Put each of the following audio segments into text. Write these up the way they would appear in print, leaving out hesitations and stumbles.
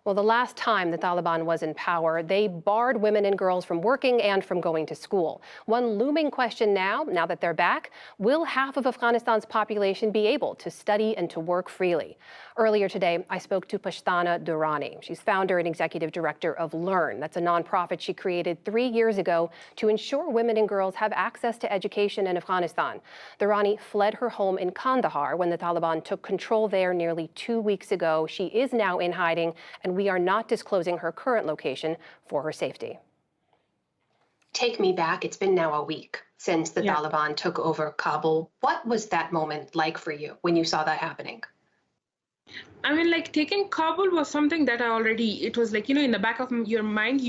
Well, the last time the Taliban was in power, they barred women and girls from working and from going to school. One looming question now that they're back, will half of Afghanistan's population be able to study and to work freely? Earlier today, I spoke to Pashtana Durrani. She's founder and executive director of Learn. That's a nonprofit she created 3 years ago to ensure women and girls have access to education in Afghanistan. Durrani fled her home in Kandahar when the Taliban took control there nearly 2 weeks ago. She is now in hiding, and we are not disclosing her current location for her safety. Take me back. It's been now a week since the Taliban took over Kabul. What was that moment like for you when you saw that happening? I mean, like, taking Kabul was something that it was like, in the back of your mind,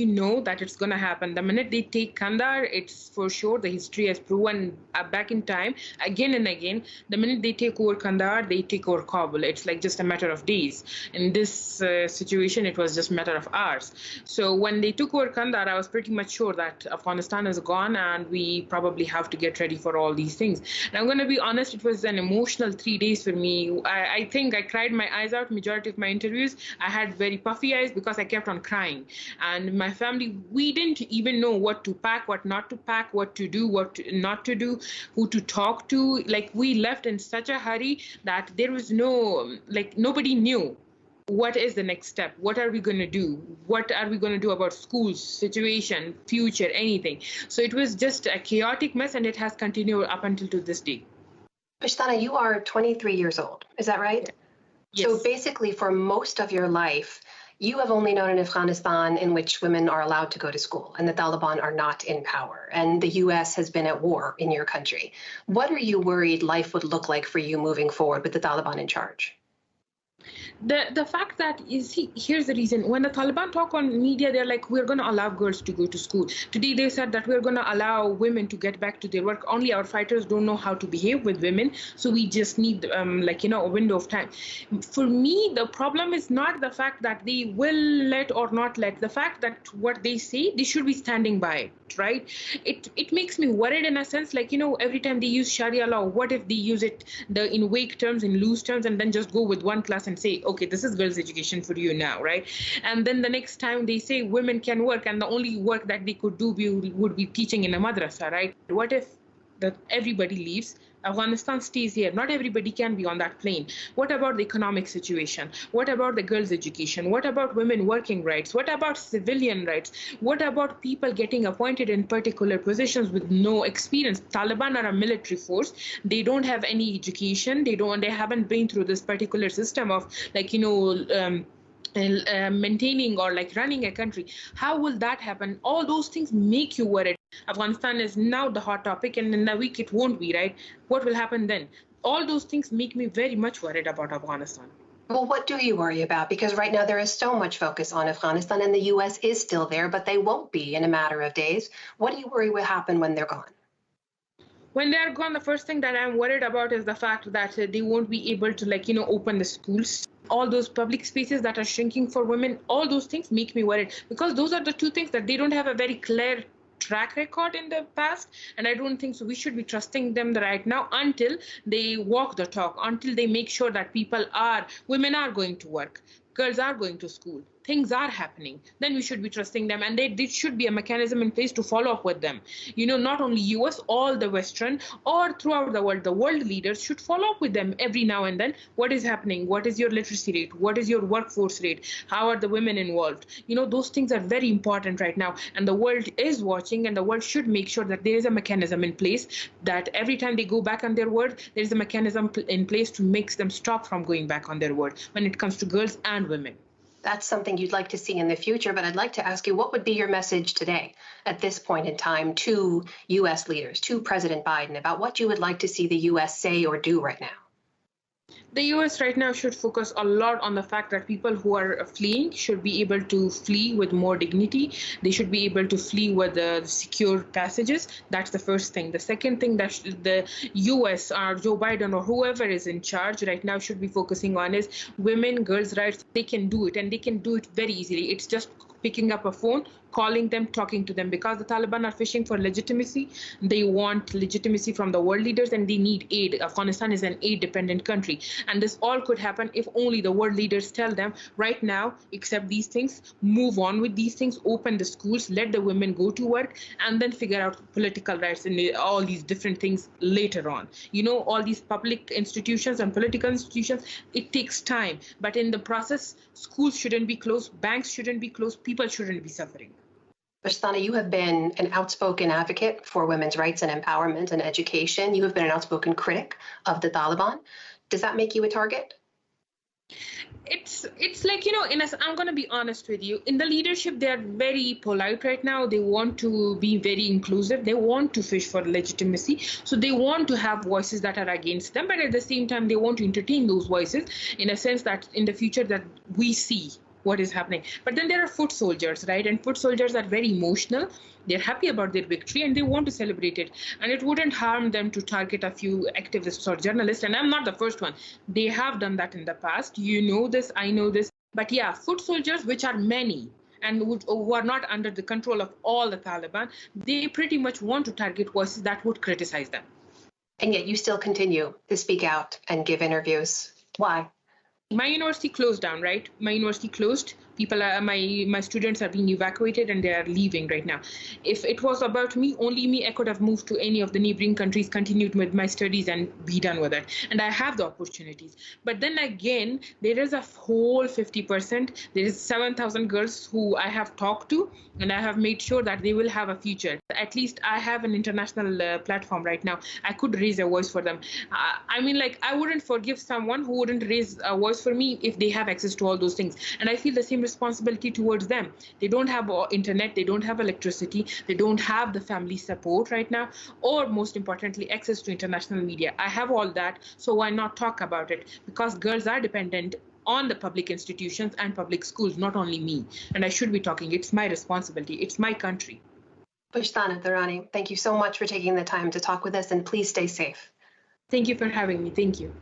that it's going to happen. The minute they take Kandahar, it's for sure, the history has proven back in time, again and again, the minute they take over Kandahar, they take over Kabul. It's like just a matter of days. In this situation, it was just a matter of hours. So when they took over Kandahar, I was pretty much sure that Afghanistan is gone and we probably have to get ready for all these things. And I'm going to be honest, it was an emotional 3 days for me. I think I cried my eyes out. Majority of my interviews, I had very puffy eyes because I kept on crying. And my family, we didn't even know what to pack, what not to pack, what to do, what not to do, who to talk to. Like, we left in such a hurry that there was nobody knew what is the next step, what are we going to do, what are we going to do about schools, situation, future, anything. So it was just a chaotic mess, and it has continued up until to this day. Pashtana, you are 23 years old, is that right? Yes. So basically, for most of your life, you have only known an Afghanistan in which women are allowed to go to school and the Taliban are not in power, and the U.S. has been at war in your country. What are you worried life would look like for you moving forward with the Taliban in charge? The fact that, you see, here's the reason. When the Taliban talk on media, they're like, we're going to allow girls to go to school. Today, they said that we're going to allow women to get back to their work. Only our fighters don't know how to behave with women. So we just need, a window of time. For me, the problem is not the fact that they will let or not let. The fact that what they say, they should be standing by it, right? It makes me worried in a sense, every time they use Sharia law, what if they use it in vague terms, in loose terms, and then just go with one class and say, okay, this is girls' education for you now, right? And then the next time they say women can work, and the only work that they could do would be teaching in a madrasa, right? What if everybody leaves? Afghanistan stays here. Not everybody can be on that plane. What about the economic situation? What about the girls' education? What about women working rights? What about civilian rights? What about people getting appointed in particular positions with no experience? Taliban are a military force. They don't have any education. They haven't been through this particular system of maintaining or running a country. How will that happen? All those things make you worried. Afghanistan is now the hot topic, and in a week it won't be, right? What will happen then? All those things make me very much worried about Afghanistan. Well, what do you worry about? Because right now there is so much focus on Afghanistan, and the U.S. is still there, but they won't be in a matter of days. What do you worry will happen when they're gone? When they are gone, the first thing that I'm worried about is the fact that they won't be able to, open the schools. All those public spaces that are shrinking for women, all those things make me worried, because those are the two things that they don't have a very clear track record in the past, and I don't think so we should be trusting them right now until they walk the talk, until they make sure that women are going to work, girls are going to school, things are happening. Then we should be trusting them, and there should be a mechanism in place to follow up with them. Not only US, all the Western or throughout the world leaders should follow up with them every now and then. What is happening? What is your literacy rate? What is your workforce rate? How are the women involved? Those things are very important right now, and the world is watching, and the world should make sure that there is a mechanism in place that every time they go back on their word, there is a mechanism in place to make them stop from going back on their word when it comes to girls and women. That's something you'd like to see in the future, but I'd like to ask you, what would be your message today at this point in time to U.S. leaders, to President Biden, about what you would like to see the U.S. say or do right now? The U.S. right now should focus a lot on the fact that people who are fleeing should be able to flee with more dignity. They should be able to flee with secure passages. That's the first thing. The second thing that the U.S. or Joe Biden or whoever is in charge right now should be focusing on is women, girls' rights. They can do it, and they can do it very easily. It's just picking up a phone, calling them, talking to them, because the Taliban are fishing for legitimacy. They want legitimacy from the world leaders, and they need aid. Afghanistan is an aid-dependent country. And this all could happen if only the world leaders tell them right now, accept these things, move on with these things, open the schools, let the women go to work, and then figure out political rights and all these different things later on. All these public institutions and political institutions, it takes time. But in the process, schools shouldn't be closed, banks shouldn't be closed, people shouldn't be suffering. Pashtana, you have been an outspoken advocate for women's rights and empowerment and education. You have been an outspoken critic of the Taliban. Does that make you a target? It's like, I'm going to be honest with you. In the leadership, they are very polite right now. They want to be very inclusive. They want to fish for legitimacy. So they want to have voices that are against them. But at the same time, they want to entertain those voices in a sense that in the future that we see what is happening. But then there are foot soldiers, right? And foot soldiers are very emotional. They're happy about their victory and they want to celebrate it. And it wouldn't harm them to target a few activists or journalists. And I'm not the first one. They have done that in the past. You know this, I know this. But yeah, foot soldiers, which are many and who are not under the control of all the Taliban, they pretty much want to target voices that would criticize them. And yet you still continue to speak out and give interviews. Why? My university closed down, right? My university closed. People are, my students are being evacuated and they are leaving right now. If it was about me, only me, I could have moved to any of the neighboring countries, continued with my studies and be done with it. And I have the opportunities. But then again, there is a whole 50%. There is 7,000 girls who I have talked to and I have made sure that they will have a future. At least I have an international platform right now. I could raise a voice for them. I wouldn't forgive someone who wouldn't raise a voice for me if they have access to all those things. And I feel the same responsibility towards them. They don't have internet, they don't have electricity, they don't have the family support right now, or most importantly, access to international media. I have all that, so why not talk about it? Because girls are dependent on the public institutions and public schools, not only me. And I should be talking. It's my responsibility. It's my country. Pashtana Durrani, thank you so much for taking the time to talk with us, and please stay safe. Thank you for having me. Thank you.